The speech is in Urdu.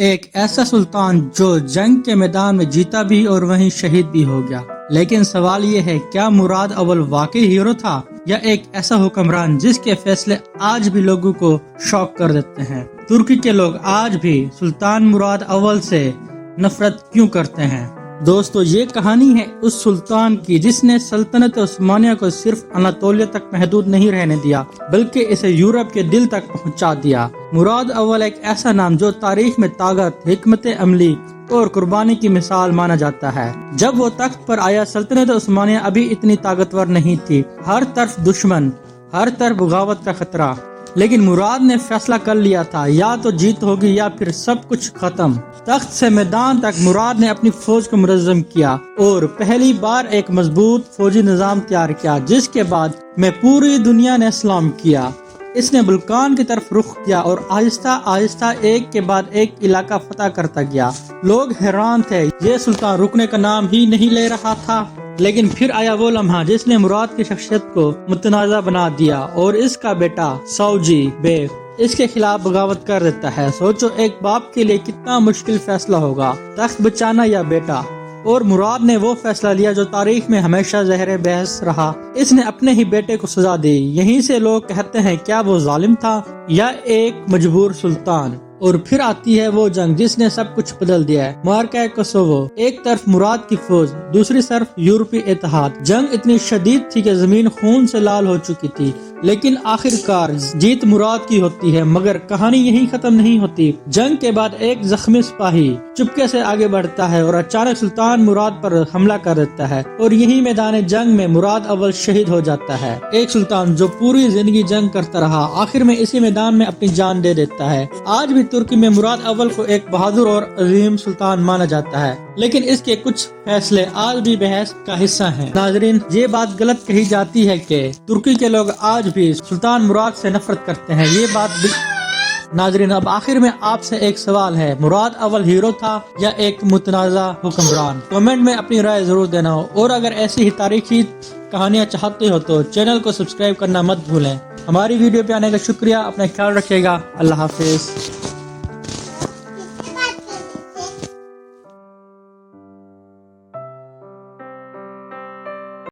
ایک ایسا سلطان جو جنگ کے میدان میں جیتا بھی اور وہیں شہید بھی ہو گیا، لیکن سوال یہ ہے کیا مراد اول واقعی ہیرو تھا یا ایک ایسا حکمران جس کے فیصلے آج بھی لوگوں کو شوق کر دیتے ہیں۔ ترکی کے لوگ آج بھی سلطان مراد اول سے نفرت کیوں کرتے ہیں؟ دوستو، یہ کہانی ہے اس سلطان کی جس نے سلطنت عثمانیہ کو صرف اناطولیہ تک محدود نہیں رہنے دیا بلکہ اسے یورپ کے دل تک پہنچا دیا۔ مراد اول ایک ایسا نام جو تاریخ میں طاقت، حکمت عملی اور قربانی کی مثال مانا جاتا ہے۔ جب وہ تخت پر آیا، سلطنت عثمانیہ ابھی اتنی طاقتور نہیں تھی، ہر طرف دشمن، ہر طرف بغاوت کا خطرہ، لیکن مراد نے فیصلہ کر لیا تھا یا تو جیت ہوگی یا پھر سب کچھ ختم۔ تخت سے میدان تک مراد نے اپنی فوج کو منظم کیا اور پہلی بار ایک مضبوط فوجی نظام تیار کیا جس کے بعد میں پوری دنیا نے سلام کیا۔ اس نے بلقان کی طرف رخ کیا اور آہستہ آہستہ ایک کے بعد ایک علاقہ فتح کرتا گیا۔ لوگ حیران تھے، یہ سلطان رکنے کا نام ہی نہیں لے رہا تھا۔ لیکن پھر آیا وہ لمحہ جس نے مراد کی شخصیت کو متنازع بنا دیا اور اس کا بیٹا ساوجی بیگ اس کے خلاف بغاوت کر دیتا ہے۔ سوچو، ایک باپ کے لیے کتنا مشکل فیصلہ ہوگا، تخت بچانا یا بیٹا، اور مراد نے وہ فیصلہ لیا جو تاریخ میں ہمیشہ زہر بحث رہا۔ اس نے اپنے ہی بیٹے کو سزا دی۔ یہیں سے لوگ کہتے ہیں کیا وہ ظالم تھا یا ایک مجبور سلطان؟ اور پھر آتی ہے وہ جنگ جس نے سب کچھ بدل دیا ہے، معرکہ کوسوو۔ ایک طرف مراد کی فوج، دوسری طرف یورپی اتحاد۔ جنگ اتنی شدید تھی کہ زمین خون سے لال ہو چکی تھی، لیکن آخر کار جیت مراد کی ہوتی ہے۔ مگر کہانی یہیں ختم نہیں ہوتی۔ جنگ کے بعد ایک زخمی سپاہی چپکے سے آگے بڑھتا ہے اور اچانک سلطان مراد پر حملہ کر دیتا ہے، اور یہی میدان جنگ میں مراد اول شہید ہو جاتا ہے۔ ایک سلطان جو پوری زندگی جنگ کرتا رہا، آخر میں اسی میدان میں اپنی جان دے دیتا ہے۔ آج بھی ترکی میں مراد اول کو ایک بہادر اور عظیم سلطان مانا جاتا ہے، لیکن اس کے کچھ فیصلے آج بھی بحث کا حصہ ہیں۔ ناظرین، یہ بات غلط کہی جاتی ہے کہ ترکی کے لوگ آج بھی سلطان مراد سے نفرت کرتے ہیں، یہ بات ناظرین، اب آخر میں آپ سے ایک سوال ہے، مراد اول ہیرو تھا یا ایک متنازع حکمران؟ کمنٹ میں اپنی رائے ضرور دینا ہو، اور اگر ایسی ہی تاریخی کہانیاں چاہتے ہو تو چینل کو سبسکرائب کرنا مت بھولیں۔ ہماری ویڈیو پہ آنے کا شکریہ، اپنا خیال رکھیے گا، اللہ حافظ۔